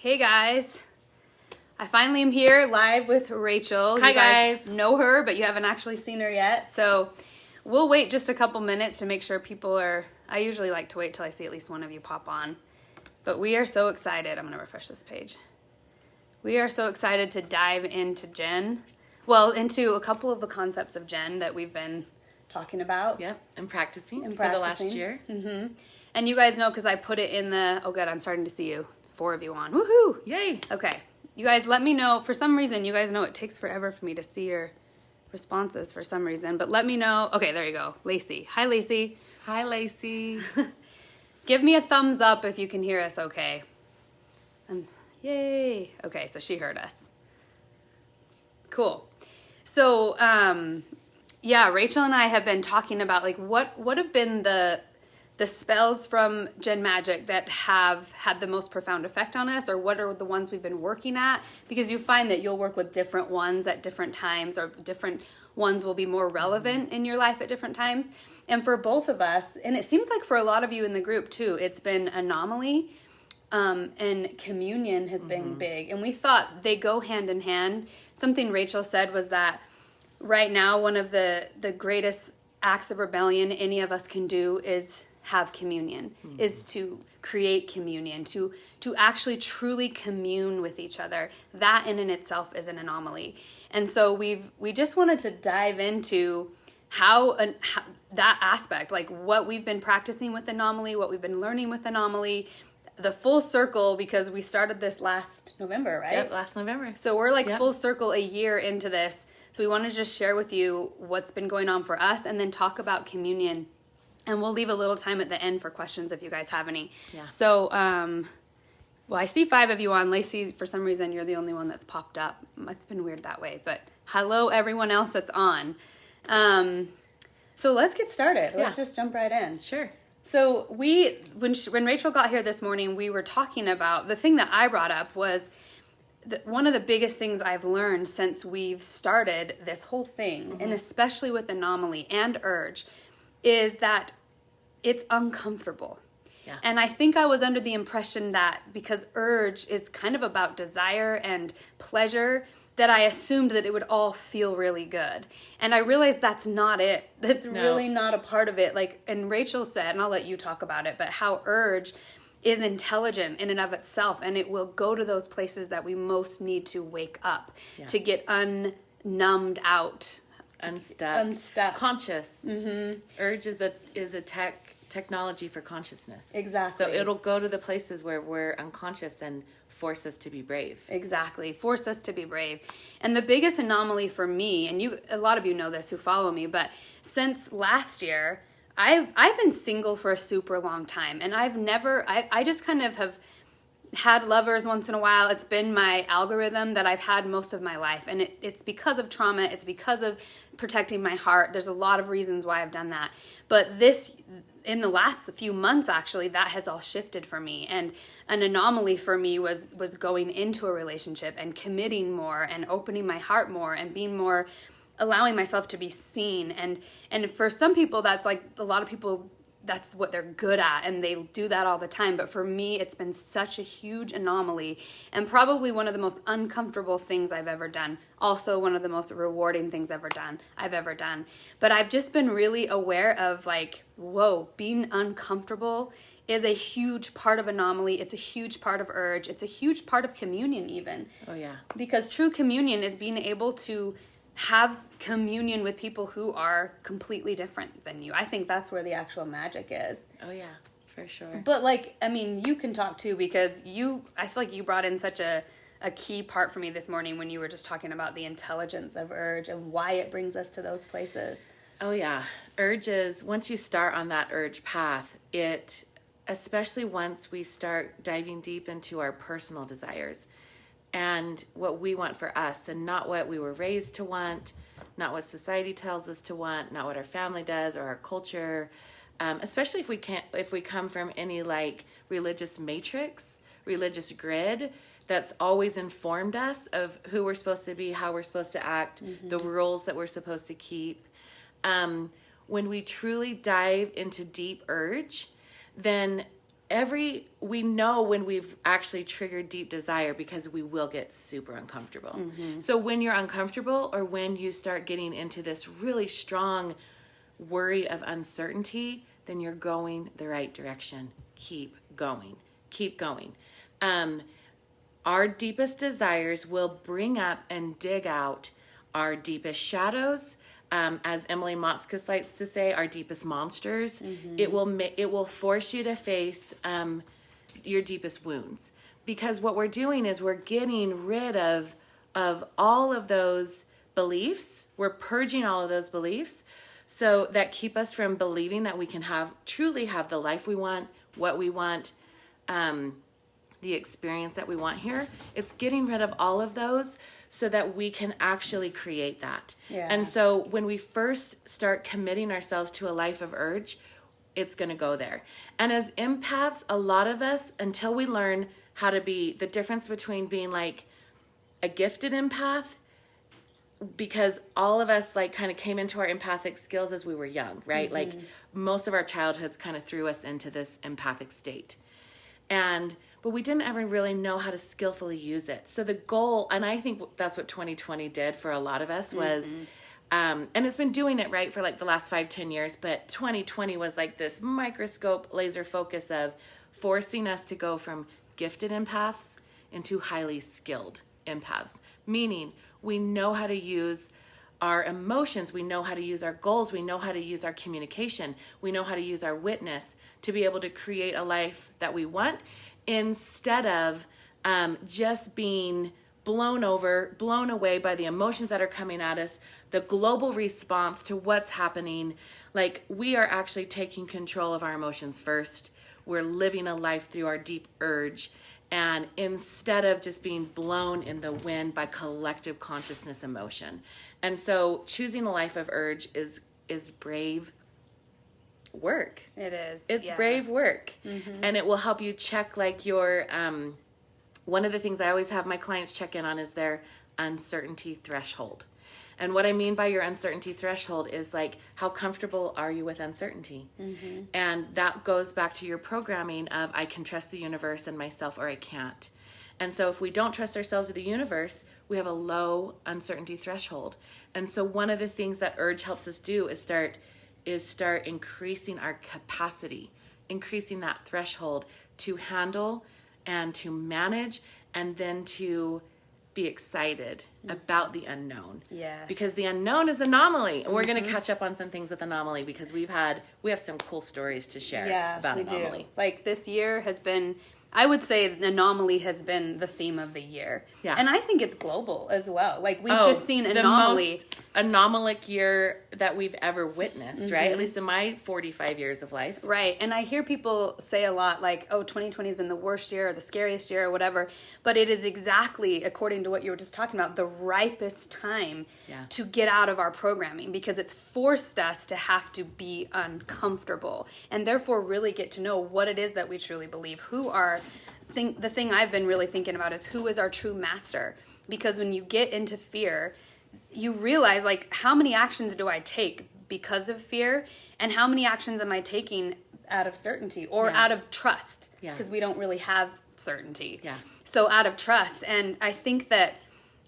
Hey guys, I finally am here live with Rachel. Hi you guys. Guys. Know her, but you haven't actually seen her yet. So we'll wait just a couple minutes to make sure people are, I usually like to wait till I see at least one of you pop on. But we are so excited. I'm going to refresh this page. We are so excited to dive into Djinn. Well, into a couple of the concepts of Djinn that we've been talking about. Yep, and practicing for the last year. Mm-hmm. And you guys know because I put it in the, oh good, I'm starting to see you. 4 of you on. Woohoo! Yay! Okay. You guys let me know. For some reason, you guys know it takes forever for me to see your responses for some reason. But let me know. Okay, there you go. Lacey. Hi, Lacey. Hi, Lacey. Give me a thumbs up if you can hear us okay. Yay. Okay, so she heard us. Cool. So, yeah, Rachel and I have been talking about like what have been the spells from Djinn Magick that have had the most profound effect on us, or what are the ones we've been working at? Because you find that you'll work with different ones at different times, or different ones will be more relevant in your life at different times. And for both of us, and it seems like for a lot of you in the group too, it's been anomaly and communion has been big. And we thought they go hand in hand. Something Rachel said was that right now one of the greatest acts of rebellion any of us can do is have communion, is to create communion, to actually truly commune with each other. That in itself is an anomaly. And so we just wanted to dive into how that aspect, like what we've been practicing with anomaly, what we've been learning with anomaly, the full circle, because we started this last November, right? Yep, last November. So we're like full circle a year into this. So we want to just share with you what's been going on for us and then talk about communion. And we'll leave a little time at the end for questions if you guys have any. Yeah. So, well, I see 5 of you on. Lacey, for some reason, you're the only one that's popped up. It's been weird that way. But hello, everyone else that's on. So let's get started. Let's just jump right in. Sure. So when Rachel got here this morning, we were talking about, the thing that I brought up was one of the biggest things I've learned since we've started this whole thing, and especially with anomaly and urge, is that it's uncomfortable. Yeah. And I think I was under the impression that because urge is kind of about desire and pleasure, that I assumed that it would all feel really good. And I realized that's not it. That's really not a part of it. Like, and Rachel said, and I'll let you talk about it, but how urge is intelligent in and of itself, and it will go to those places that we most need to wake up, to get unnumbed out. Unstuck. Conscious. Urge is a technology for consciousnness. Exactly. So it'll go to the places where we're unconscious and force us to be brave. Exactly. Force us to be brave. And the biggest anomaly for me, and a lot of you know this who follow me, but since last year, I've been single for a super long time, and I just kind of have had lovers once in a while. It's been my algorithm that I've had most of my life, and it's because of trauma. It's because of protecting my heart. There's a lot of reasons why I've done that. But in the last few months, actually, that has all shifted for me. And an anomaly for me was going into a relationship and committing more and opening my heart more and being more, allowing myself to be seen. And for some people, that's like a lot of people, that's what they're good at, and they do that all the time. But for me, it's been such a huge anomaly, and probably one of the most uncomfortable things I've ever done. Also one of the most rewarding things I've ever done. But I've just been really aware of like, whoa, being uncomfortable is a huge part of anomaly. It's a huge part of urge. It's a huge part of communion even. Oh yeah. Because true communion is being able to have communion with people who are completely different than you. I think that's where the actual magic is. Oh yeah, for sure. But like, I mean, you can talk too, because I feel like you brought in such a key part for me this morning when you were just talking about the intelligence of urge and why it brings us to those places. Oh yeah. Urge is, once you start on that urge path, especially once we start diving deep into our personal desires and what we want for us, and not what we were raised to want, not what society tells us to want, not what our family does or our culture, especially if we come from any like religious matrix, religious grid that's always informed us of who we're supposed to be, how we're supposed to act, the rules that we're supposed to keep. When we truly dive into deep urge, then we know when we've actually triggered deep desire because we will get super uncomfortable. So when you're uncomfortable, or when you start getting into this really strong worry of uncertainty, then you're going the right direction. Keep going. Keep going. Our deepest desires will bring up and dig out our deepest shadows. As Emily Motzkus likes to say, our deepest monsters. It will force you to face your deepest wounds, because what we're doing is we're getting rid of all of those beliefs. We're purging all of those beliefs, so that keep us from believing that we can truly have the life we want, what we want, the experience that we want here. It's getting rid of all of those so that we can actually create that. Yeah. And so when we first start committing ourselves to a life of urge, it's going to go there. And as empaths, a lot of us, until we learn how to be the difference between being like a gifted empath, because all of us like kind of came into our empathic skills as we were young, right? Like most of our childhoods kind of threw us into this empathic state. But we didn't ever really know how to skillfully use it. So the goal, and I think that's what 2020 did for a lot of us, was, and it's been doing it right for like the last 5-10 years, but 2020 was like this microscope laser focus of forcing us to go from gifted empaths into highly skilled empaths, meaning we know how to use our emotions, we know how to use our goals, we know how to use our communication, we know how to use our witness to be able to create a life that we want, instead of just being blown away by the emotions that are coming at us, the global response to what's happening. Like, we are actually taking control of our emotions first. We're living a life through our deep urge, and instead of just being blown in the wind by collective consciousness emotion. And so choosing a life of urge is brave work. It is. It's brave work. And it will help you check like your, one of the things I always have my clients check in on is their uncertainty threshold. And what I mean by your uncertainty threshold is like, how comfortable are you with uncertainty? And that goes back to your programming of, I can trust the universe and myself, or I can't. And so if we don't trust ourselves or the universe, we have a low uncertainty threshold. And so one of the things that urge helps us do is start increasing our capacity, increasing that threshold to handle and to manage, and then to be excited about the unknown. Yes. Because the unknown is anomaly. And we're going to catch up on some things with anomaly, because we have some cool stories to share about anomaly. Like, this year has been, I would say anomaly has been the theme of the year. Yeah. And I think it's global as well. Like, we've just seen anomaly. The most anomalic year that we've ever witnessed, right? At least in my 45 years of life. Right. And I hear people say a lot like, oh, 2020 has been the worst year or the scariest year or whatever. But it is exactly, according to what you were just talking about, the ripest time to get out of our programming, because it's forced us to have to be uncomfortable and therefore really get to know what it is that we truly believe. The thing I've been really thinking about is, who is our true master? Because when you get into fear, you realize, like, how many actions do I take because of fear, and how many actions am I taking out of certainty or out of trust? Because we don't really have certainty. So out of trust. And I think that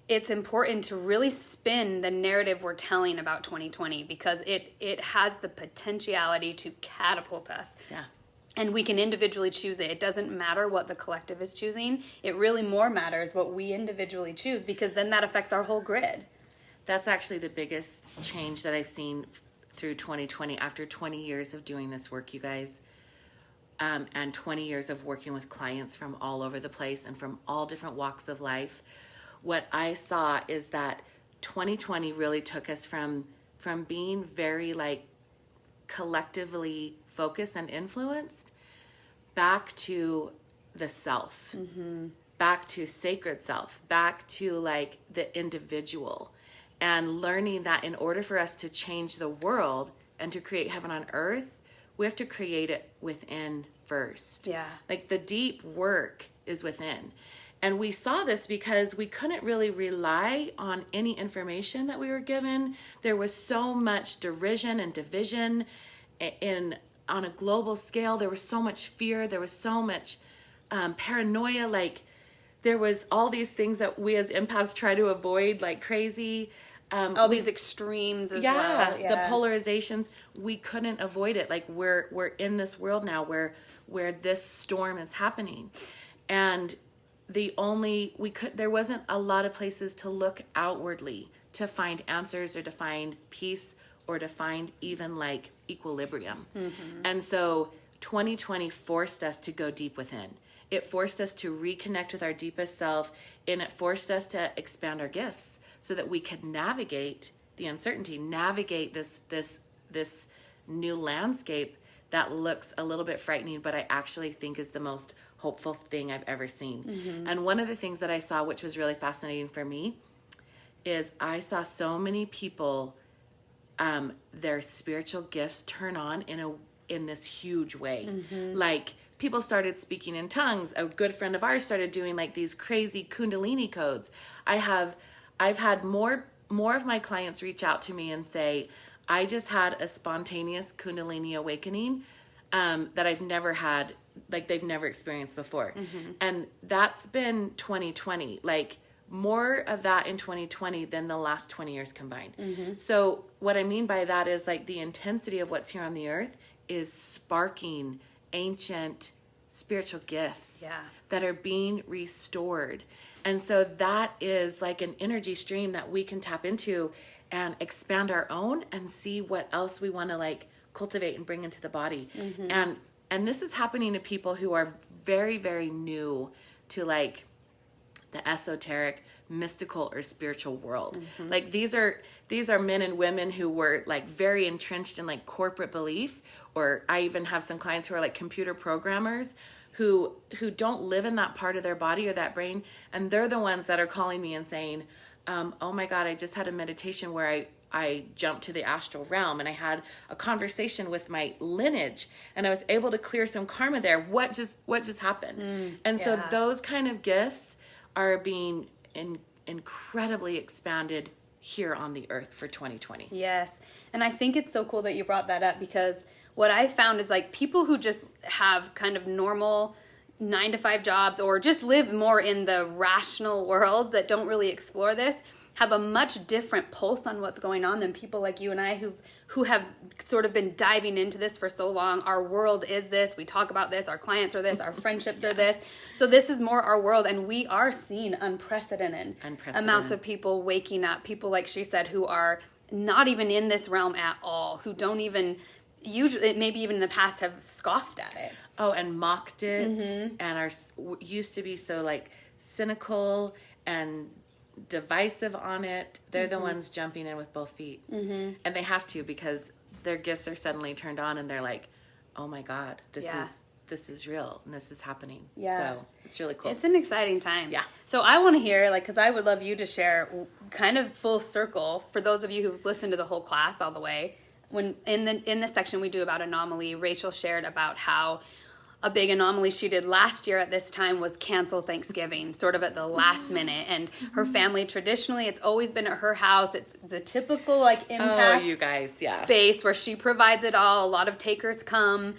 it's important to really spin the narrative we're telling about 2020, because it has the potentiality to catapult us. And we can individually choose it. It doesn't matter what the collective is choosing. It really more matters what we individually choose, because then that affects our whole grid. That's actually the biggest change that I've seen through 2020, after 20 years of doing this work, you guys, and 20 years of working with clients from all over the place and from all different walks of life. What I saw is that 2020 really took us from being very like collectively focused and influenced back to the self, back to sacred self, back to like the individual, and learning that in order for us to change the world and to create heaven on earth, we have to create it within first. Like, the deep work is within. And we saw this because we couldn't really rely on any information that we were given. There was so much derision and division in on a global scale, there was so much fear. There was so much paranoia. Like, there was all these things that we as empaths try to avoid like crazy. All these extremes as well. Yeah, the polarizations, we couldn't avoid it. Like, we're in this world now where this storm is happening. And there wasn't a lot of places to look outwardly to find answers or to find peace or to find even like equilibrium. Mm-hmm. And so 2020 forced us to go deep within. It forced us to reconnect with our deepest self, and it forced us to expand our gifts so that we could navigate the uncertainty, navigate this new landscape that looks a little bit frightening, but I actually think is the most hopeful thing I've ever seen. Mm-hmm. And one of the things that I saw, which was really fascinating for me, is I saw so many people, their spiritual gifts turn on in this huge way. Mm-hmm. Like, people started speaking in tongues. A good friend of ours started doing like these crazy Kundalini codes. I've had more of my clients reach out to me and say, I just had a spontaneous Kundalini awakening that I've never had, like they've never experienced before. Mm-hmm. And that's been 2020, like more of that in 2020 than the last 20 years combined. Mm-hmm. So what I mean by that is like the intensity of what's here on the earth is sparking ancient spiritual gifts that are being restored. And so that is like an energy stream that we can tap into and expand our own and see what else we want to like cultivate and bring into the body. Mm-hmm. And this is happening to people who are very, very new to like the esoteric, mystical, or spiritual world. Mm-hmm. Like these are men and women who were like very entrenched in like corporate belief, or I even have some clients who are like computer programmers who don't live in that part of their body or that brain, and they're the ones that are calling me and saying, oh my God, I just had a meditation where I jumped to the astral realm and I had a conversation with my lineage and I was able to clear some karma there. What just happened? So those kind of gifts are being incredibly expanded here on the earth for 2020. Yes. And I think it's so cool that you brought that up, because what I found is like people who just have kind of normal 9-to-5 jobs or just live more in the rational world that don't really explore this have a much different pulse on what's going on than people like you and I who have sort of been diving into this for so long. Our world is this. We talk about this. Our clients are this. Our friendships are this. So this is more our world, and we are seeing unprecedented amounts of people waking up. People, like she said, who are not even in this realm at all, who don't even usually, maybe even in the past, have scoffed at it. Oh, and mocked it, and used to be so like cynical and divisive on it. They're the ones jumping in with both feet, and they have to, because their gifts are suddenly turned on, and they're like, "Oh my God, this is real, and this is happening." Yeah, so it's really cool. It's an exciting time. Yeah. So I want to hear, like, because I would love you to share, kind of full circle for those of you who've listened to the whole class all the way. When in the section we do about anomaly, Rachel shared about how a big anomaly she did last year at this time was cancel Thanksgiving, sort of at the last minute. And her family, traditionally, it's always been at her house. It's the typical like impact you guys, space where she provides it all. A lot of takers come,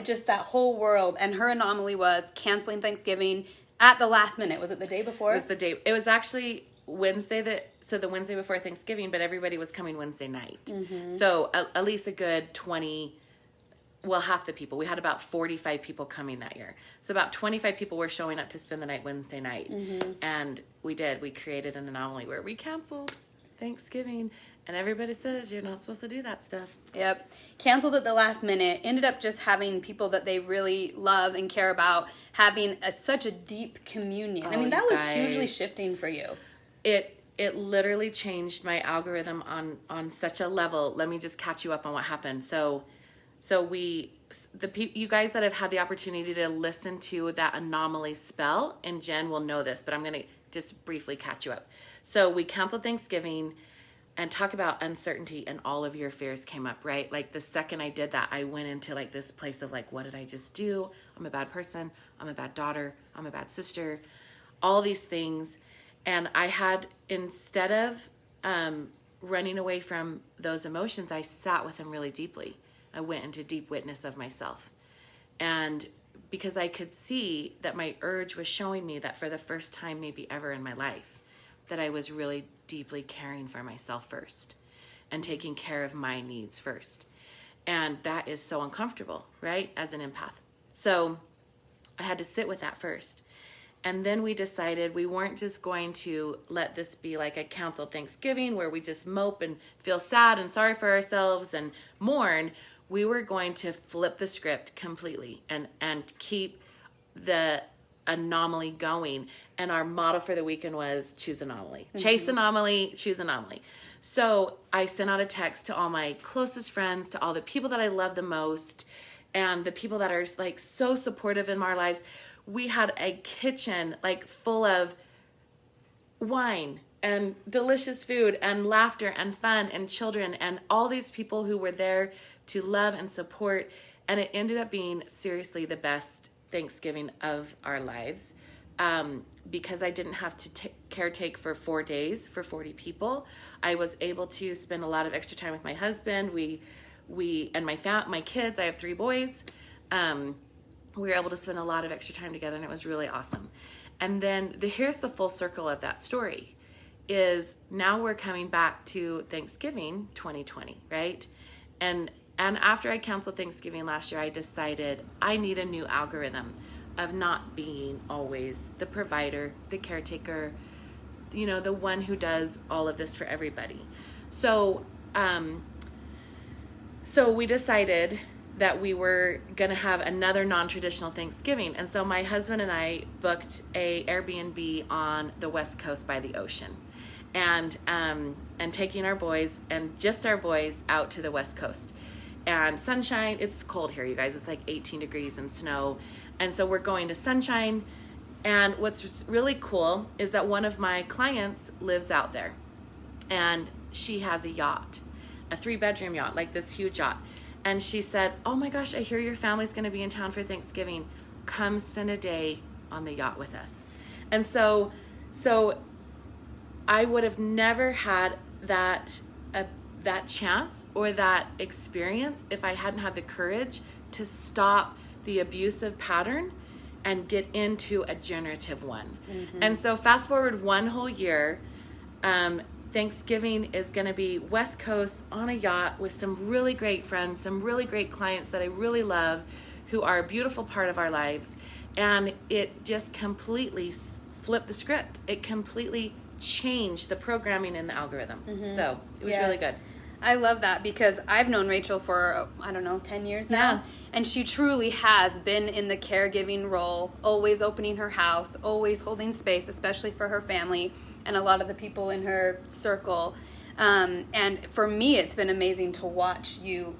just that whole world. And her anomaly was canceling Thanksgiving at the last minute. Was it the day before? It was the day. It was actually Wednesday, the Wednesday before Thanksgiving, but everybody was coming Wednesday night. Mm-hmm. So at least a good 20... Well, half the people. We had about 45 people coming that year. So about 25 people were showing up to spend the night Wednesday night. Mm-hmm. And we created an anomaly where we canceled Thanksgiving. And everybody says you're not supposed to do that stuff. Yep. Canceled at the last minute. Ended up just having people that they really love and care about having such a deep communion. I mean, that was hugely shifting for you. It literally changed my algorithm on such a level. Let me just catch you up on what happened. So you guys that have had the opportunity to listen to that anomaly spell, and Jen will know this, but I'm going to just briefly catch you up. So we canceled Thanksgiving and talk about uncertainty, and all of your fears came up, right? Like the second I did that, I went into like this place of like, what did I just do? I'm a bad person. I'm a bad daughter. I'm a bad sister. All these things. And I had, instead of running away from those emotions, I sat with them really deeply. I went into deep witness of myself. And because I could see that my urge was showing me that for the first time maybe ever in my life, that I was really deeply caring for myself first and taking care of my needs first. And that is so uncomfortable, right? As an empath. So I had to sit with that first. And then we decided we weren't just going to let this be like a council Thanksgiving where we just mope and feel sad and sorry for ourselves and mourn. We were going to flip the script completely and keep the anomaly going. And our motto for the weekend was choose anomaly. Chase anomaly, choose anomaly. So I sent out a text to all my closest friends, to all the people that I love the most, and the people that are like so supportive in our lives. We had a kitchen like full of wine and delicious food and laughter and fun and children and all these people who were there to love and support. And it ended up being seriously the best Thanksgiving of our lives, because I didn't have to caretake for 4 days for 40 people. I was able to spend a lot of extra time with my husband. We and my kids. I have 3 boys. We were able to spend a lot of extra time together, and it was really awesome. And then here's the full circle of that story is now we're coming back to Thanksgiving 2020, right? And after I canceled Thanksgiving last year, I decided I need a new algorithm of not being always the provider, the caretaker, the one who does all of this for everybody. So we decided that we were going to have another non-traditional Thanksgiving. And so my husband and I booked a Airbnb on the West Coast by the ocean, and taking our boys and just our boys out to the West Coast. And sunshine, it's cold here, you guys. It's like 18 degrees and snow. And so we're going to sunshine. And what's really cool is that one of my clients lives out there, and she has a yacht, a 3-bedroom yacht, like this huge yacht. And she said, oh my gosh, I hear your family's going to be in town for Thanksgiving. Come spend a day on the yacht with us. And so I would have never had that chance or that experience if I hadn't had the courage to stop the abusive pattern and get into a generative one. And so fast forward 1 whole year, Thanksgiving is going to be West Coast on a yacht with some really great friends, some really great clients that I really love, who are a beautiful part of our lives. And it just completely flipped the script. It completely changed the programming in the algorithm. So it was really good. I love that because I've known Rachel for, 10 years now. Yeah. And she truly has been in the caregiving role, always opening her house, always holding space, especially for her family and a lot of the people in her circle. And for me, it's been amazing to watch you.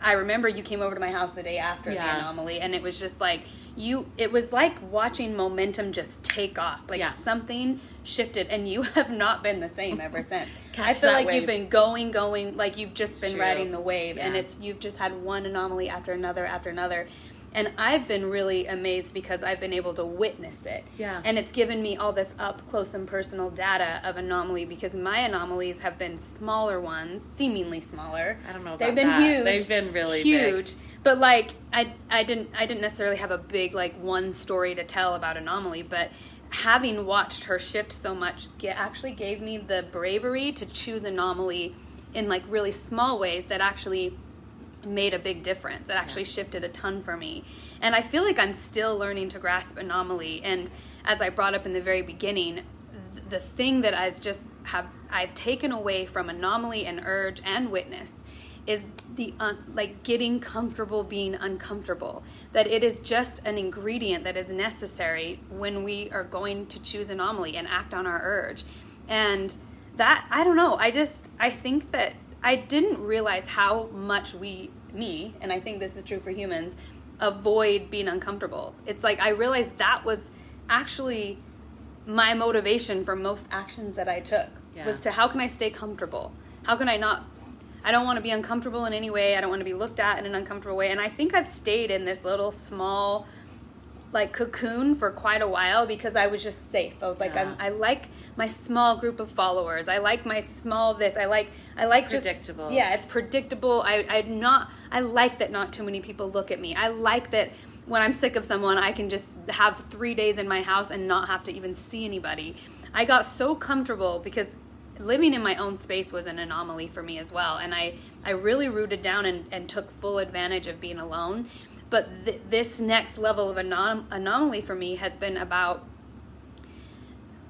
I remember you came over to my house the day after the anomaly, and it was just like it was like watching momentum just take off. Like something shifted, and you have not been the same ever since. I feel like you've been going, like you've just been riding the wave, and you've just had one anomaly after another. And I've been really amazed because I've been able to witness it. Yeah. And it's given me all this up close and personal data of anomaly, because my anomalies have been smaller ones, seemingly smaller. I don't know about They've been that. Huge. They've been really huge. Big. But like I didn't necessarily have a big like one story to tell about anomaly, but having watched her shift so much actually gave me the bravery to choose anomaly in like really small ways that actually made a big difference. It actually shifted a ton for me. And I feel like I'm still learning to grasp anomaly. And as I brought up in the very beginning, the thing that I've taken away from anomaly and urge and witness is the getting comfortable being uncomfortable. That it is just an ingredient that is necessary when we are going to choose anomaly and act on our urge. And that, I don't know, I think that I didn't realize how much me, and I think this is true for humans, avoid being uncomfortable. It's like I realized that was actually my motivation for most actions that I took, was to how can I stay comfortable? How can I don't want to be uncomfortable in any way. I don't want to be looked at in an uncomfortable way. And I think I've stayed in this little small like cocoon for quite a while because I was just safe. I was like, I like my small group of followers. I like my small this. I like predictable. Yeah, it's predictable. I like that not too many people look at me. I like that when I'm sick of someone, I can just have 3 days in my house and not have to even see anybody. I got so comfortable because living in my own space was an anomaly for me as well. And I really rooted down and took full advantage of being alone. But this next level of anomaly for me has been about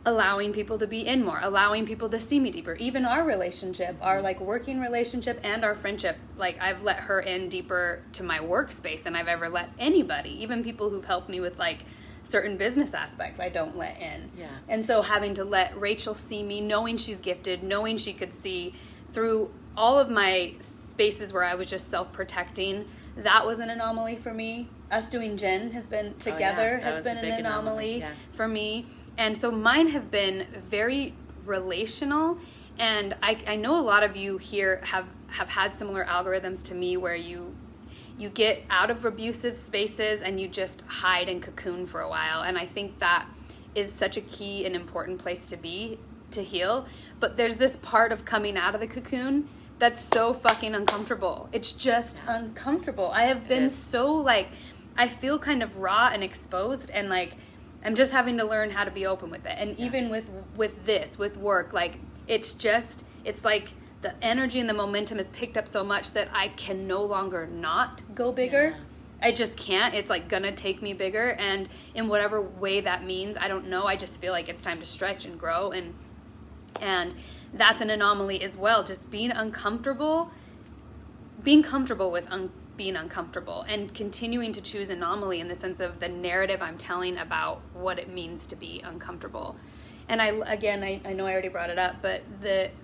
allowing people to be in more, allowing people to see me deeper. Even our relationship, our like working relationship and our friendship, like I've let her in deeper to my workspace than I've ever let anybody. Even people who've helped me with like certain business aspects I don't let in. Yeah. And so having to let Rachel see me, knowing she's gifted, knowing she could see through all of my spaces where I was just self-protecting, that was an anomaly for me. Us doing Djinn has been together has been an anomaly for me. And so mine have been very relational. And I know a lot of you here have had similar algorithms to me where you get out of abusive spaces and you just hide and cocoon for a while. And I think that is such a key and important place to be to heal. But there's this part of coming out of the cocoon that's so fucking uncomfortable. It's just uncomfortable. I have been so like, I feel kind of raw and exposed, and like I'm just having to learn how to be open with it. And even with this, with work, like it's like the energy and the momentum is picked up so much that I can no longer not go bigger. I just can't. It's like gonna take me bigger, and in whatever way that means, I don't know. I just feel like it's time to stretch and grow, and that's an anomaly as well. Just being uncomfortable, being comfortable with being uncomfortable, and continuing to choose anomaly in the sense of the narrative I'm telling about what it means to be uncomfortable. And I know I already brought it up, but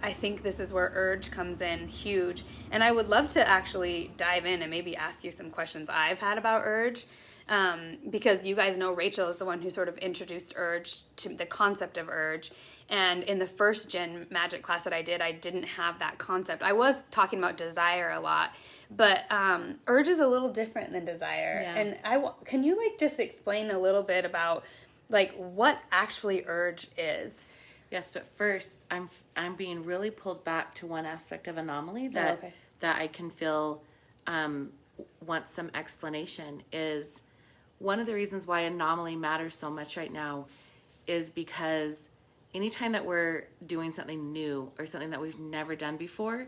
I think this is where urge comes in huge. And I would love to actually dive in and maybe ask you some questions I've had about urge. Because you guys know Rachel is the one who sort of introduced urge to the concept of urge. And in the first Djinn Magick class that I didn't have that concept. I was talking about desire a lot, but urge is a little different than desire. Yeah. And can you like just explain a little bit about like what actually urge is? Yes, but first I'm being really pulled back to one aspect of anomaly that I can feel wants some explanation. Is one of the reasons why anomaly matters so much right now is because anytime that we're doing something new or something that we've never done before,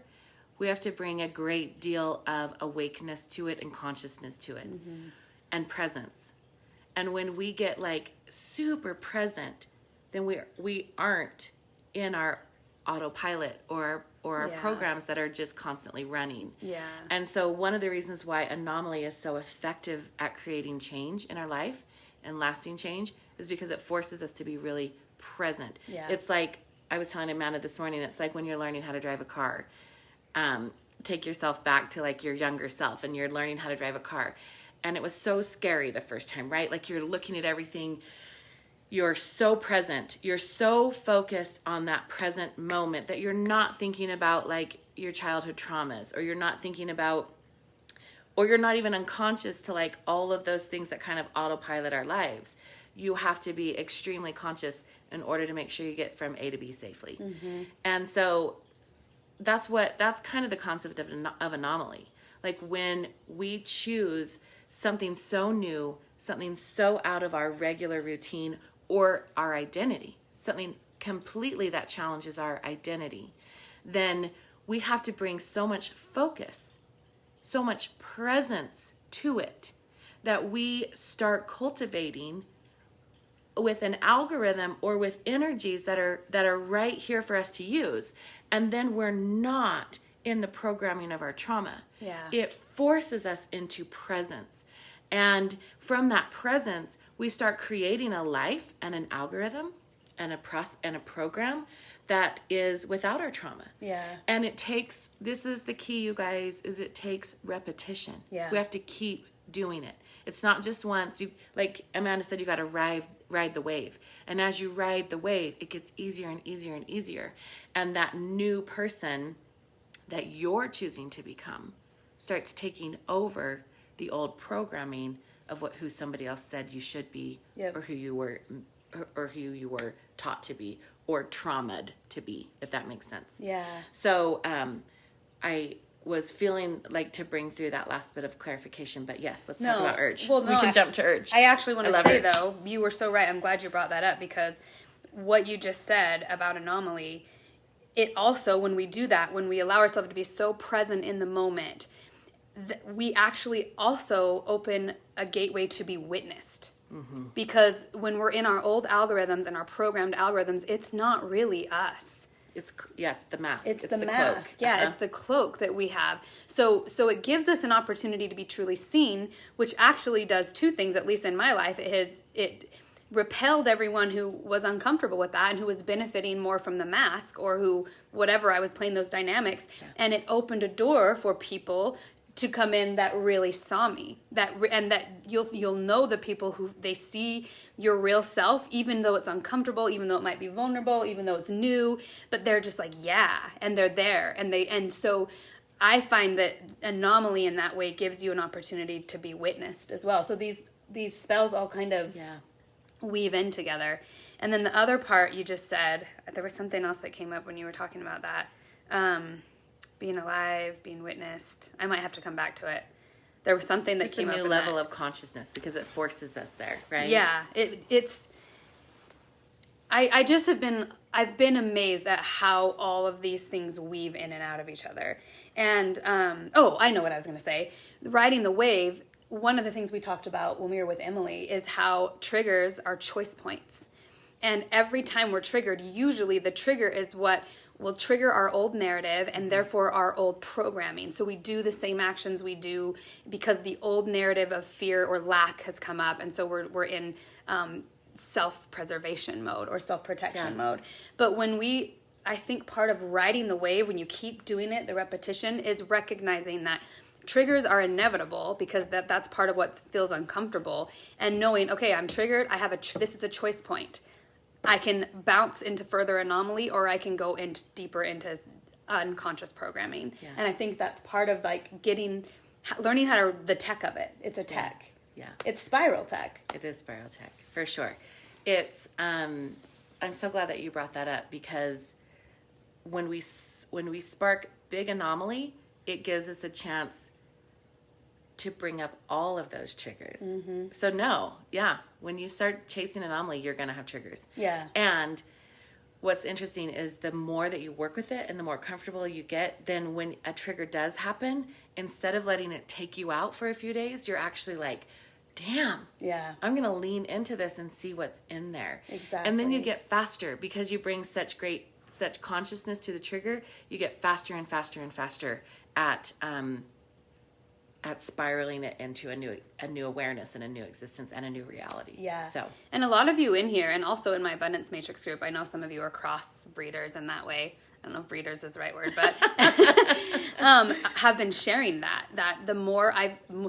we have to bring a great deal of awakeness to it and consciousness to it and presence. And when we get like super present, then we aren't in our autopilot or our programs that are just constantly running. Yeah. And so one of the reasons why anomaly is so effective at creating change in our life and lasting change is because it forces us to be really present. Yeah. It's like, I was telling Amanda this morning, it's like when you're learning how to drive a car. Take yourself back to like your younger self and you're learning how to drive a car. And it was so scary the first time, right? Like you're looking at everything. You're so present. You're so focused on that present moment that you're not thinking about like your childhood traumas, or you're not thinking about, or you're not even unconscious to like all of those things that kind of autopilot our lives. You have to be extremely conscious in order to make sure you get from A to B safely. Mm-hmm. And so that's kind of the concept of anomaly. Like when we choose something so new, something so out of our regular routine or our identity, something completely that challenges our identity, then we have to bring so much focus, so much presence to it that we start cultivating with an algorithm or with energies that are right here for us to use. And then we're not in the programming of our trauma. Yeah. It forces us into presence. And from that presence, we start creating a life and an algorithm and a program that is without our trauma. Yeah. And this is the key, you guys, is it takes repetition. Yeah. We have to keep doing it. It's not just once. You, like Amanda said, you got to ride the wave. And as you ride the wave, it gets easier and easier and easier. And that new person that you're choosing to become starts taking over the old programming of who somebody else said you should be, Yep. or who you were taught to be, or traumatized to be, if that makes sense. Yeah. So I was feeling like to bring through that last bit of clarification, but yes, let's talk about urge. Well, we can jump to urge. I actually want to love say, urge. though, you were so right. I'm glad you brought that up, because what you just said about anomaly, it also, when we do that, when we allow ourselves to be so present in the moment, we actually also open a gateway to be witnessed. Mm-hmm. Because when we're in our old algorithms and our programmed algorithms, it's not really us. It's the mask. It's the mask. Cloak. Yeah, it's the cloak that we have. So it gives us an opportunity to be truly seen, which actually does two things, at least in my life. It repelled everyone who was uncomfortable with that and who was benefiting more from the mask, or who, whatever, I was playing those dynamics. Yeah. And it opened a door for people to come in that really saw me, and that you'll know the people who they see your real self, even though it's uncomfortable, even though it might be vulnerable, even though it's new, but they're just like, yeah, and they're there, and so I find that anomaly in that way gives you an opportunity to be witnessed as well. So these spells all kind of weave in together. And then the other part you just said, there was something else that came up when you were talking about that. Being alive, being witnessed. I might have to come back to it. There was something that came up. Just a new level of consciousness, because it forces us there, right? Yeah, it's. I just have been. I've been amazed at how all of these things weave in and out of each other. And I know what I was going to say. Riding the wave. One of the things we talked about when we were with Emily is how triggers are choice points, and every time we're triggered, usually the trigger is what will trigger our old narrative and therefore our old programming. So we do the same actions we do because the old narrative of fear or lack has come up, and so we're in self-preservation mode or self-protection mode. But I think part of riding the wave, when you keep doing it, the repetition, is recognizing that triggers are inevitable, because that's part of what feels uncomfortable, and knowing, okay, I'm triggered, this is a choice point. I can bounce into further anomaly, or I can go deeper into unconscious programming. Yeah. And I think that's part of like learning how to, the tech of it. It's a tech. Yes. Yeah. It's spiral tech. It is spiral tech, for sure. It's, I'm so glad that you brought that up, because when we spark big anomaly, it gives us a chance to bring up all of those triggers. Mm-hmm. So when you start chasing anomaly, you're going to have triggers. Yeah. And what's interesting is the more that you work with it and the more comfortable you get, then when a trigger does happen, instead of letting it take you out for a few days, you're actually like, damn, I'm going to lean into this and see what's in there. Exactly. And then you get faster, because you bring such consciousness to the trigger. You get faster and faster and faster at spiraling it into a new awareness and a new existence and a new reality. Yeah. So, and a lot of you in here, and also in my Abundance Matrix group, I know some of you are cross breeders in that way. I don't know if breeders is the right word, but have been sharing that the more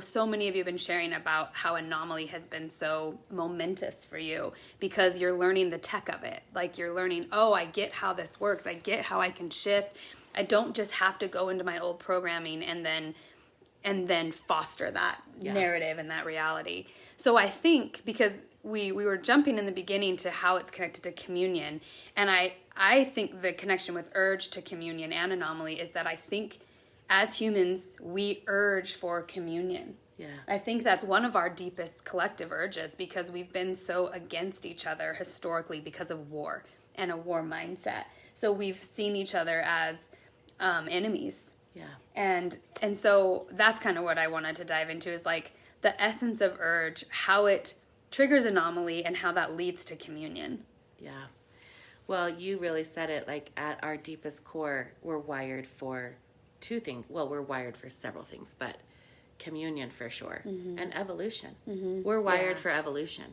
so many of you have been sharing about how anomaly has been so momentous for you, because you're learning the tech of it. Like, you're learning, I get how this works. I get how I can shift. I don't just have to go into my old programming and then foster that narrative and that reality. So I think, because we were jumping in the beginning to how it's connected to communion, and I think the connection with urge to communion and anomaly is that I think as humans, we urge for communion. Yeah. I think that's one of our deepest collective urges, because we've been so against each other historically because of war and a war mindset. So we've seen each other as enemies. Yeah. And so that's kind of what I wanted to dive into, is like the essence of urge, how it triggers anomaly, and how that leads to communion. Yeah. Well, you really said it. Like, at our deepest core, we're wired for two things. Well, we're wired for several things, but communion for sure, and evolution. Mm-hmm. We're wired for evolution.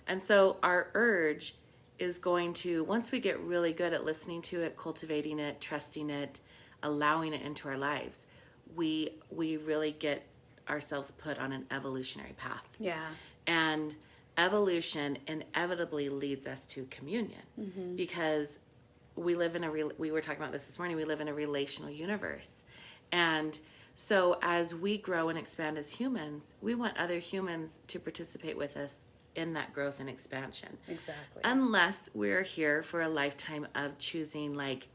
And so our urge is going to, once we get really good at listening to it, cultivating it, trusting it, allowing it into our lives, we really get ourselves put on an evolutionary path. Yeah. And evolution inevitably leads us to communion, because we live in we were talking about this morning, we live in a relational universe. And So as we grow and expand as humans, we want other humans to participate with us in that growth and expansion. Exactly. Unless we're here for a lifetime of choosing like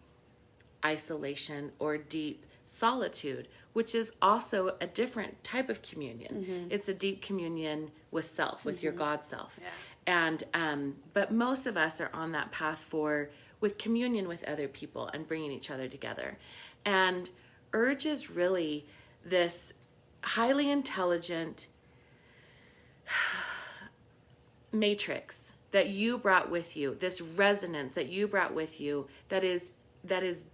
isolation or deep solitude, which is also a different type of communion. It's a deep communion with self, with your God self. Yeah. And but most of us are on that path with communion with other people and bringing each other together. And urge is really this highly intelligent matrix that you brought with you, this resonance that you brought with you that is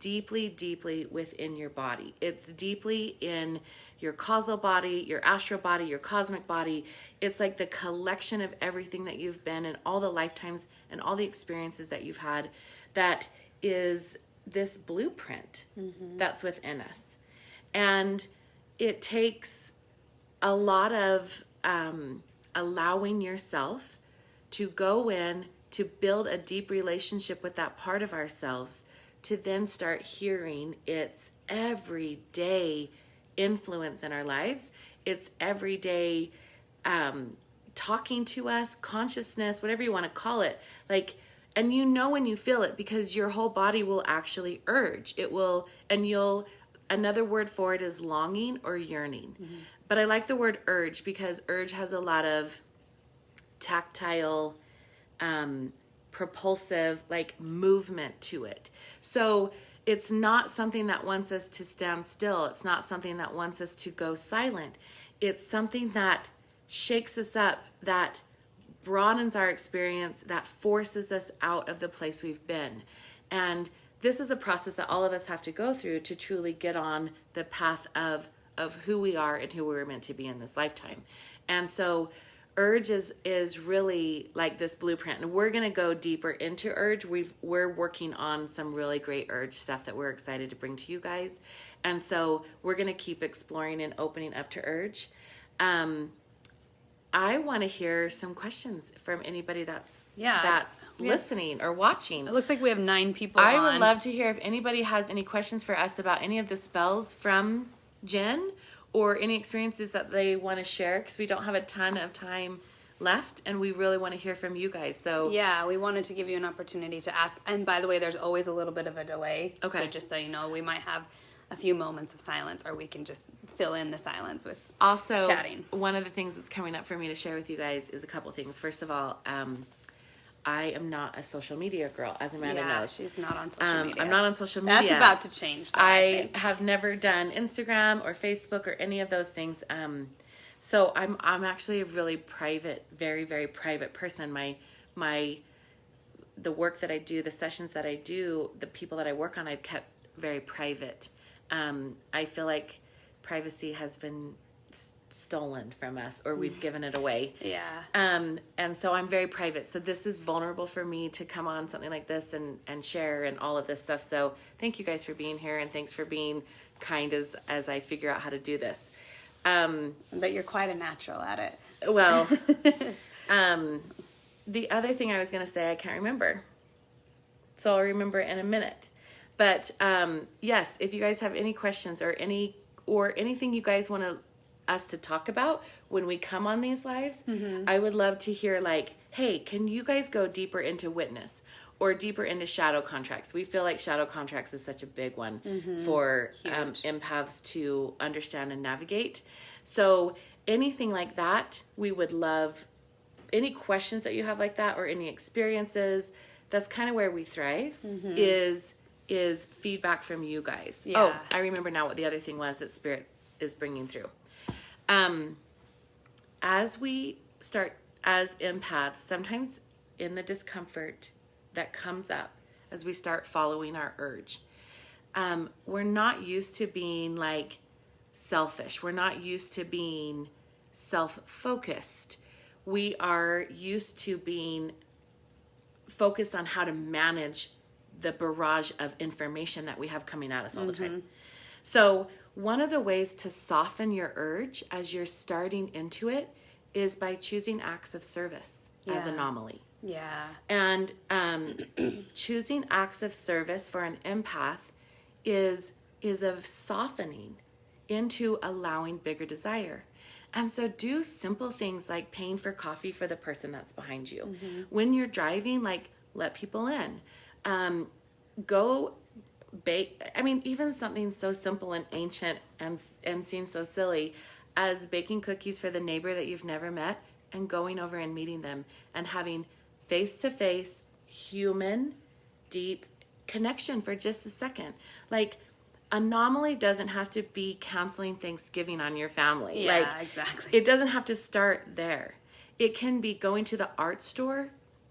deeply, deeply within your body. It's deeply in your causal body, your astral body, your cosmic body. It's like the collection of everything that you've been and all the lifetimes and all the experiences that you've had that is this blueprint that's within us. And it takes a lot of allowing yourself to go in, to build a deep relationship with that part of ourselves, to then start hearing its everyday influence in our lives, its everyday talking to us, consciousness, whatever you want to call it. Like, and you know when you feel it because your whole body will actually urge. It will, and another word for it is longing or yearning. But I like the word urge because urge has a lot of tactile, propulsive, like movement to it. So it's not something that wants us to stand still. It's not something that wants us to go silent. It's something that shakes us up, that broadens our experience, that forces us out of the place we've been. And this is a process that all of us have to go through to truly get on the path of who we are and who we're meant to be in this lifetime. And so urge is really like this blueprint, and we're going to go deeper into urge. We're working on some really great urge stuff that we're excited to bring to you guys, and so we're going to keep exploring and opening up to urge. I want to hear some questions from anybody that's listening or watching. It looks like we have 9 people I on. would love to hear if anybody has any questions for us about any of the spells from Djinn, or any experiences that they want to share, because we don't have a ton of time left and we really want to hear from you guys. So yeah, we wanted to give you an opportunity to ask. And by the way, there's always a little bit of a delay. Okay. So just so you know, we might have a few moments of silence, or we can just fill in the silence with also chatting. One of the things that's coming up for me to share with you guys is a couple things. First of all, I am not a social media girl, as Amanda knows. She's not on social media. I'm not on social media. That's about to change, though, I have never done Instagram or Facebook or any of those things. So I'm actually a really private, very, very private person. The work that I do, the sessions that I do, the people that I work on, I've kept very private. I feel like privacy has been stolen from us, or we've given it away. Yeah. And so I'm very private. So this is vulnerable for me to come on something like this and share and all of this stuff. So thank you guys for being here, and thanks for being kind as I figure out how to do this. But you're quite a natural at it. Well, the other thing I was going to say, I can't remember. So I'll remember in a minute. But yes, if you guys have any questions or anything you guys want us to talk about when we come on these lives, I would love to hear, like, hey, can you guys go deeper into witness or deeper into shadow contracts? We feel like shadow contracts is such a big one for empaths to understand and navigate. So anything like that, we would love. Any questions that you have like that, or any experiences, that's kind of where we thrive, is feedback from you guys. Yeah. Oh, I remember now what the other thing was that Spirit is bringing through. As we start as empaths, sometimes in the discomfort that comes up as we start following our urge, we're not used to being like selfish. We're not used to being self-focused. We are used to being focused on how to manage the barrage of information that we have coming at us all the time. So one of the ways to soften your urge as you're starting into it is by choosing acts of service as anomaly. Yeah. And choosing acts of service for an empath is of softening. into allowing bigger desire. And so do simple things like paying for coffee for the person that's behind you. When you're driving, like, let people in. Go bake. I mean, even something so simple and ancient and seems so silly as baking cookies for the neighbor that you've never met and going over and meeting them and having face-to-face, human, deep connection for just a second. Like, anomaly doesn't have to be canceling Thanksgiving on your family. Yeah, like, exactly. It doesn't have to start there. It can be going to the art store,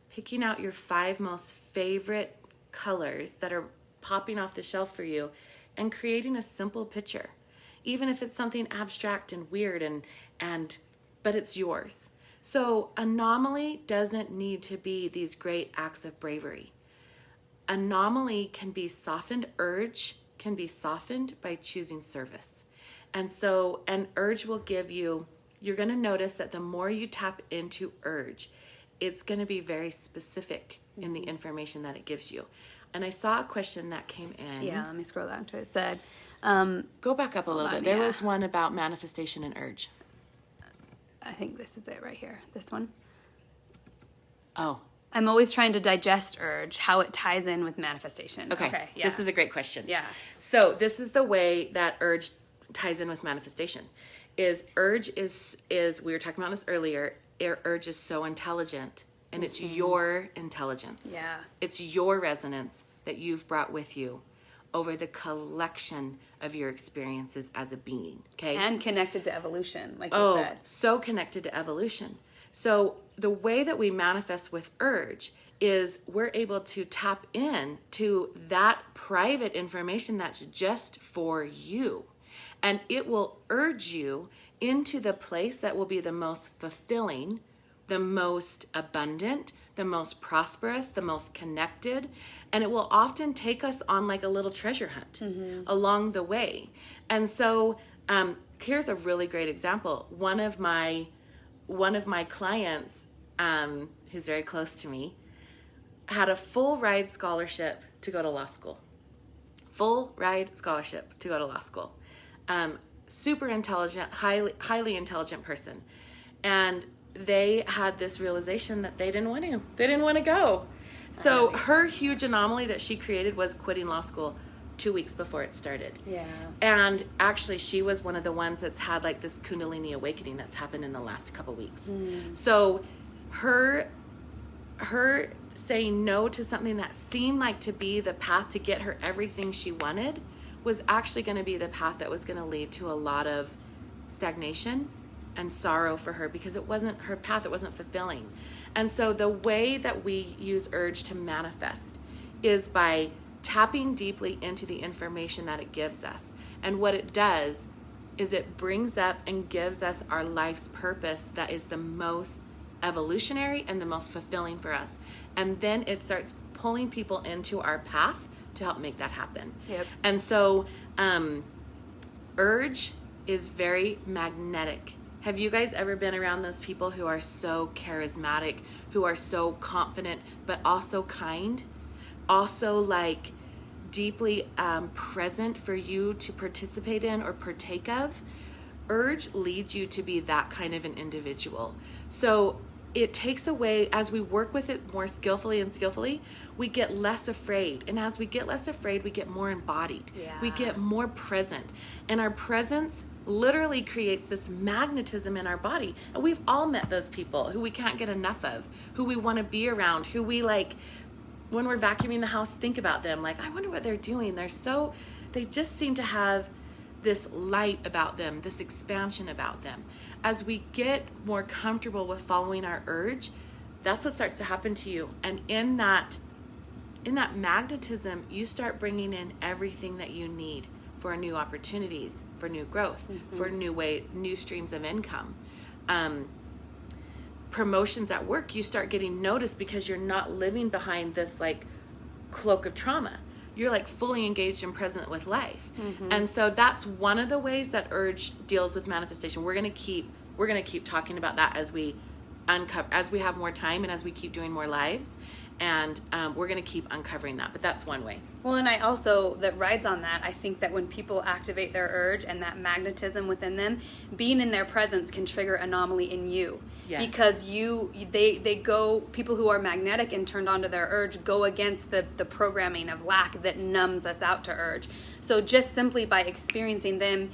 picking out your 5 most favorite colors that are popping off the shelf for you, and creating a simple picture. Even if it's something abstract and weird but it's yours. So anomaly doesn't need to be these great acts of bravery. Anomaly can be softened. Urge can be softened by choosing service. And so an urge will give you, you're going to notice that the more you tap into urge, it's going to be very specific in the information that it gives you. And I saw a question that came in. Yeah, let me scroll down to it. It said, go back up a little bit. There was one about manifestation and urge. I think this is it right here. This one. Oh. I'm always trying to digest urge, how it ties in with manifestation. Okay. Yeah. This is a great question. Yeah. So this is the way that urge ties in with manifestation. Urge is we were talking about this earlier. Urge is so intelligent, and it's your intelligence. Yeah. It's your resonance that you've brought with you over the collection of your experiences as a being. Okay. And connected to evolution, like you said. So connected to evolution. So the way that we manifest with urge is we're able to tap in to that private information that's just for you. And it will urge you into the place that will be the most fulfilling, the most abundant, the most prosperous, the most connected. And it will often take us on like a little treasure hunt along the way. And so here's a really great example. One of my clients, who's very close to me, had a full ride scholarship to go to law school. Full ride scholarship to go to law school. Super intelligent, highly intelligent person. And they had this realization that they didn't want to go. So her huge anomaly that she created was quitting law school 2 weeks before it started. Yeah. And actually she was one of the ones that's had like this Kundalini awakening that's happened in the last couple weeks. So her saying no to something that seemed like to be the path to get her everything she wanted was actually going to be the path that was going to lead to a lot of stagnation and sorrow for her, because it wasn't her path, it wasn't fulfilling. And so the way that we use urge to manifest is by tapping deeply into the information that it gives us. And what it does is it brings up and gives us our life's purpose that is the most evolutionary and the most fulfilling for us. And then it starts pulling people into our path to help make that happen. Yep. And so urge is very magnetic. Have you guys ever been around those people who are so charismatic, who are so confident, but also kind, also like deeply present for you to participate in or partake of? Urge leads you to be that kind of an individual. So it takes away, as we work with it more skillfully, we get less afraid. And as we get less afraid, we get more embodied. Yeah. We get more present. And our presence literally creates this magnetism in our body. And we've all met those people who we can't get enough of, who we want to be around, who we like, when we're vacuuming the house, think about them. Like, I wonder what they're doing. They just seem to have this light about them, this expansion about them. As we get more comfortable with following our urge, that's what starts to happen to you. And in that magnetism, you start bringing in everything that you need for new opportunities, for new growth, for new streams of income. Promotions at work, you start getting noticed because you're not living behind this like cloak of trauma. You're like fully engaged and present with life. And so that's one of the ways that urge deals with manifestation. We're gonna keep talking about that as we have more time and as we keep doing more lives. And we're going to keep uncovering that, but that's one way. Well, and I also, that rides on that, I think that when people activate their urge and that magnetism within them, being in their presence can trigger anomaly in you. Yes. Because they go, people who are magnetic and turned on to their urge go against the programming of lack that numbs us out to urge. So just simply by experiencing them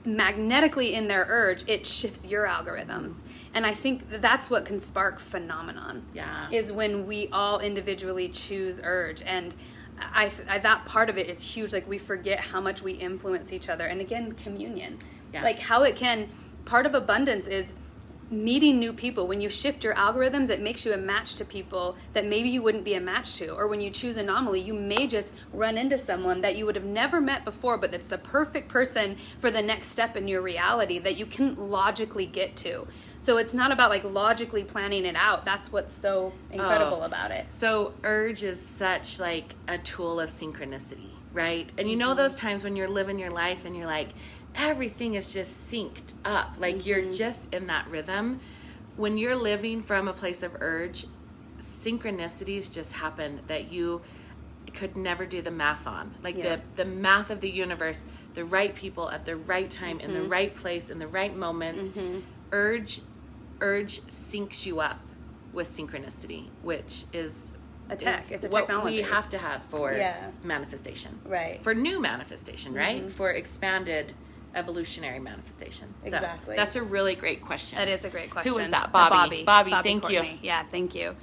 magnetically in their urge, it shifts your algorithms. And I think that's what can spark phenomenon. Yeah. Is when we all individually choose urge. And I that part of it is huge. Like, we forget how much we influence each other. And again, communion. Yeah. Like, how it can, part of abundance is meeting new people. When you shift your algorithms, it makes you a match to people that maybe you wouldn't be a match to. Or when you choose anomaly, you may just run into someone that you would have never met before, but that's the perfect person for the next step in your reality that you couldn't logically get to. So it's not about like logically planning it out. That's what's so incredible about it. So urge is such like a tool of synchronicity, right? And you know those times when you're living your life and you're like, everything is just synced up. Like you're just in that rhythm. When you're living from a place of urge, synchronicities just happen that you could never do the math on. Like the math of the universe, the right people at the right time, in the right place, in the right moment. Urge syncs you up with synchronicity, which is It's a what technology. we have to have for manifestation. Right. For new manifestation, right? For expanded evolutionary manifestation. So Exactly. that's a really great question. That is a great question. Who was that? Bobby. Bobby, thank you. Courtney. Yeah, thank you.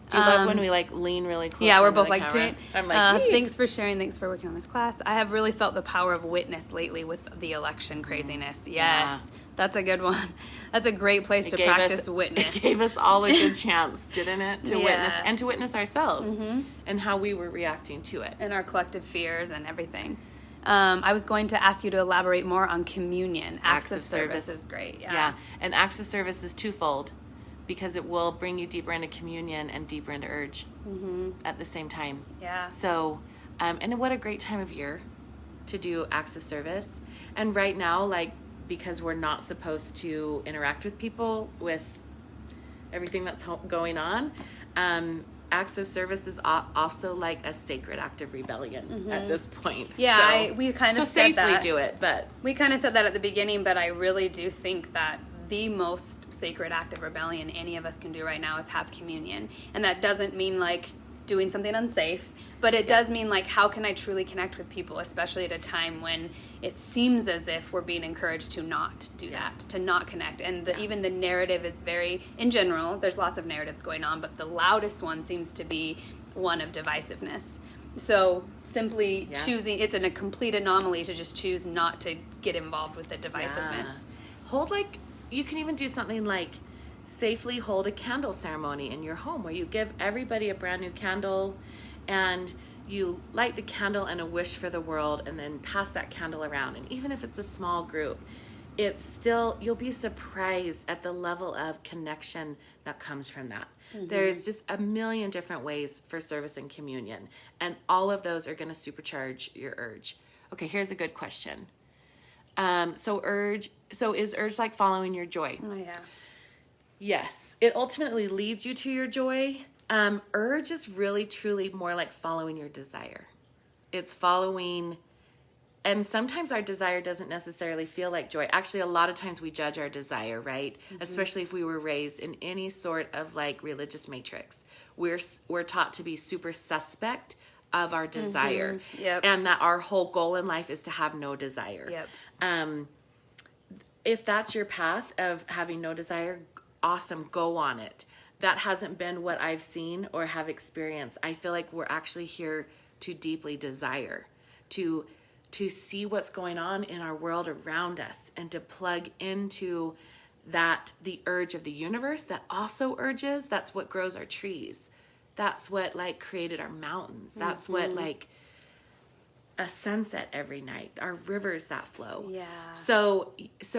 Do you love when we like lean really close? Yeah, we're into both the like, camera? I'm like, thanks for sharing. Thanks for working on this class. I have really felt the power of witness lately with the election craziness. Yes, that's a good one. That's a great place to practice witness. It gave us all a good chance, didn't it? To witness and to witness ourselves and how we were reacting to it. And our collective fears and everything. I was going to ask you to elaborate more on communion. Acts of service is great. Yeah. And acts of service is twofold, because it will bring you deeper into communion and deeper into urge at the same time. Yeah. So, and what a great time of year to do acts of service. And right now, like, because we're not supposed to interact with people with everything that's going on, acts of service is also like a sacred act of rebellion at this point. Yeah, we kind of said that. So safely do it, but... We kind of said that at the beginning, but I really do think that the most sacred act of rebellion any of us can do right now is have communion. And that doesn't mean like doing something unsafe, but it does mean like, how can I truly connect with people, especially at a time when it seems as if we're being encouraged to not do that, to not connect. And even the narrative is very, in general, there's lots of narratives going on, but the loudest one seems to be one of divisiveness. So simply choosing, it's a complete anomaly to just choose not to get involved with the divisiveness. You can even do something like safely hold a candle ceremony in your home where you give everybody a brand new candle and you light the candle and a wish for the world and then pass that candle around. And even if it's a small group, it's still, you'll be surprised at the level of connection that comes from that. There's just a million different ways for service and communion, and all of those are going to supercharge your urge. Okay, here's a good question. So is urge like following your joy? Oh, yeah. Yes, it ultimately leads you to your joy. Urge is really, truly more like following your desire. It's following, and sometimes our desire doesn't necessarily feel like joy. Actually, a lot of times we judge our desire, right? Especially if we were raised in any sort of like religious matrix. We're taught to be super suspect of our desire, and that our whole goal in life is to have no desire. If that's your path of having no desire, awesome, go on it. That hasn't been what I've seen or have experienced. I feel like we're actually here to deeply desire, to see what's going on in our world around us, and to plug into that, the urge of the universe that also urges. That's what grows our trees. That's what like created our mountains. That's what like a sunset every night, our rivers that flow. Yeah. So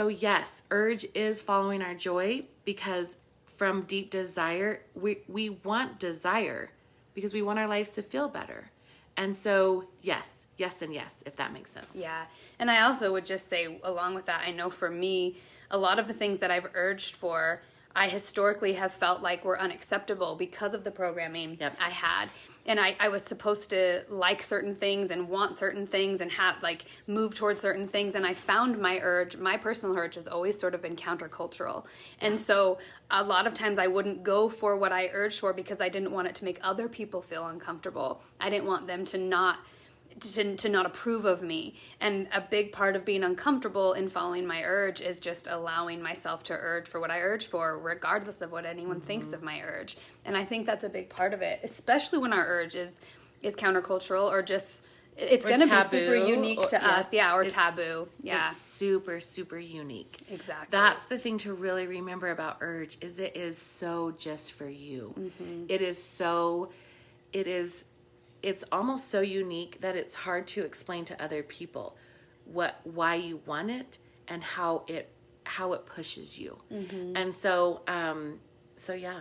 yes, urge is following our joy, because from deep desire, we want desire because we want our lives to feel better. And so yes, and yes, if that makes sense. Yeah. And I also would just say, along with that, I know for me, a lot of the things that I've urged for, I historically have felt like were unacceptable because of the programming I had. And I was supposed to like certain things and want certain things and have like move towards certain things. And I found my personal urge has always sort of been countercultural. And so a lot of times I wouldn't go for what I urged for because I didn't want it to make other people feel uncomfortable. I didn't want them to not approve of me. And a big part of being uncomfortable in following my urge is just allowing myself to urge for what I urge for, regardless of what anyone thinks of my urge. And I think that's a big part of it, especially when our urge is countercultural or just it's going to be super unique to us. Yeah, or taboo. Yeah. It's super, super unique. Exactly. That's the thing to really remember about urge is it is so just for you. It's almost so unique that it's hard to explain to other people why you want it and how it pushes you. And so yeah.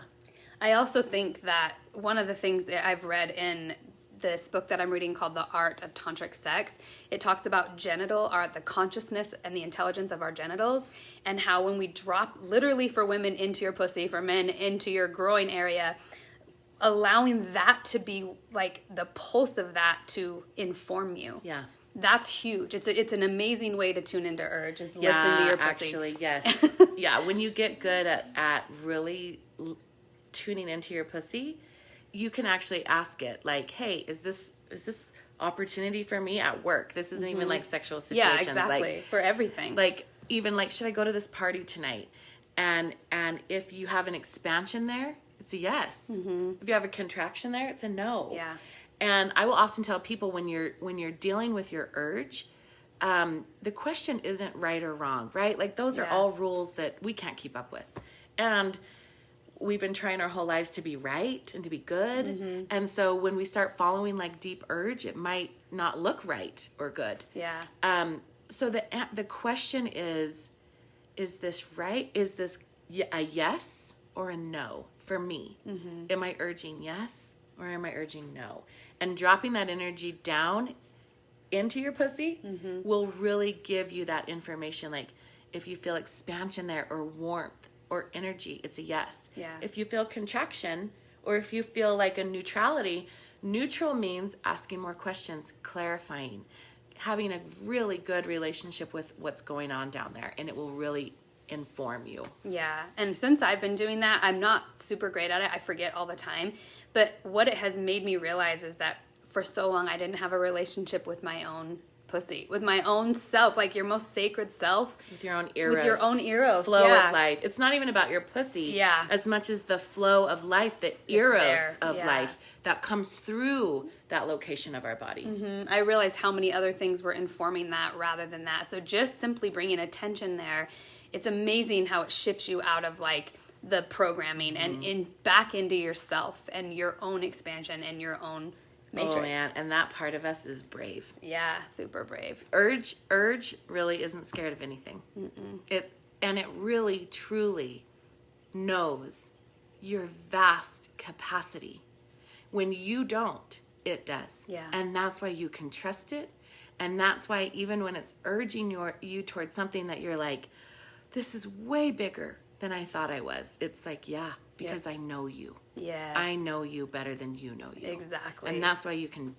I also think that one of the things that I've read in this book that I'm reading called The Art of Tantric Sex, it talks about the consciousness and the intelligence of our genitals, and how when we drop literally for women into your pussy, for men into your groin area, allowing that to be like the pulse of that to inform you. Yeah. That's huge. It's an amazing way to tune into urge, is listen to your pussy. Actually, yes. Yeah, when you get good at really tuning into your pussy, you can actually ask it like, hey, is this opportunity for me at work? This isn't even like sexual situations. Yeah, exactly. Like, for everything. Like even like, should I go to this party tonight? And if you have an expansion there, it's a yes. If you have a contraction there, it's a no. Yeah. And I will often tell people when you're dealing with your urge, the question isn't right or wrong, right? Like those are all rules that we can't keep up with. And we've been trying our whole lives to be right and to be good. And so when we start following like deep urge, it might not look right or good. Yeah. So the question is this right? Is this a yes or a no for me? Am I urging yes or am I urging no? And dropping that energy down into your pussy will really give you that information. Like if you feel expansion there or warmth or energy, it's a yes. Yeah. If you feel contraction or if you feel like a neutrality, neutral means asking more questions, clarifying, having a really good relationship with what's going on down there, and it will really inform you. Yeah. And since I've been doing that, I'm not super great at it. I forget all the time. But what it has made me realize is that for so long I didn't have a relationship with my own pussy, with my own self, like your most sacred self. With your own eros. With your own eros. Flow of life. It's not even about your pussy. As much as the flow of life, the eros of life that comes through that location of our body. I realized how many other things were informing that rather than that. So just simply bringing attention there, it's amazing how it shifts you out of like the programming and back into yourself and your own expansion and your own matrix. Oh man, and that part of us is brave. Yeah, super brave. Urge really isn't scared of anything. It really truly knows your vast capacity. When you don't, it does. Yeah. And that's why you can trust it. And that's why even when it's urging you towards something that you're like, this is way bigger than I thought I was. It's like, yeah, because I know you. Yes. I know you better than you know you. Exactly. And that's why you can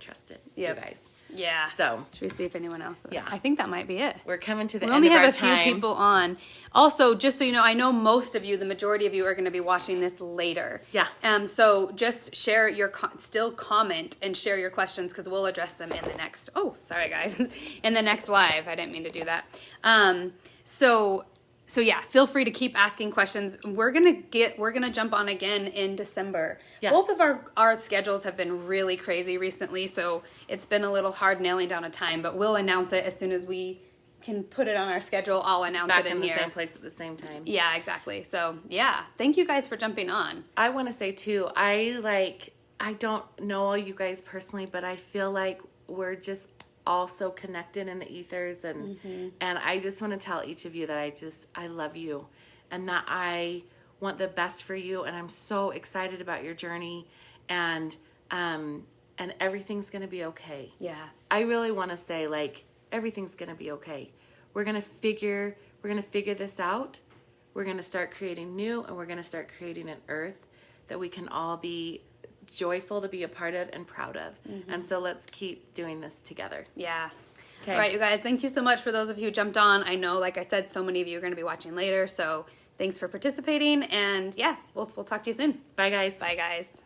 trust it. Yep. You guys. Yeah. So should we see if anyone else? Yeah. I think that might be it. We're coming to the we end of our time. only have a few people on. Also, just so you know, I know most of you, the majority of you, are going to be watching this later. Yeah. So just share still comment and share your questions because we'll address them in the next. Oh, sorry guys, in the next live. I didn't mean to do that. So yeah, feel free to keep asking questions. We're gonna jump on again in December. Yeah. Both of our schedules have been really crazy recently, so it's been a little hard nailing down a time. But we'll announce it as soon as we can put it on our schedule. I'll announce Back it in the here. same place at the same time. Yeah, exactly. So yeah, thank you guys for jumping on. I want to say too, I don't know all you guys personally, but I feel like we're just all so connected in the ethers, and I just want to tell each of you that I love you and that I want the best for you, and I'm so excited about your journey, and everything's going to be okay. Yeah. I really want to say like everything's going to be okay. We're going to figure this out. we're going to start creating new, and we're going to start creating an earth that we can all be joyful to be a part of and proud of. And so let's keep doing this together. Yeah. Okay. All right, you guys, thank you so much for those of you who jumped on. I know, like I said, so many of you are going to be watching later, so thanks for participating, and yeah, we'll talk to you soon. Bye, guys. Bye, guys.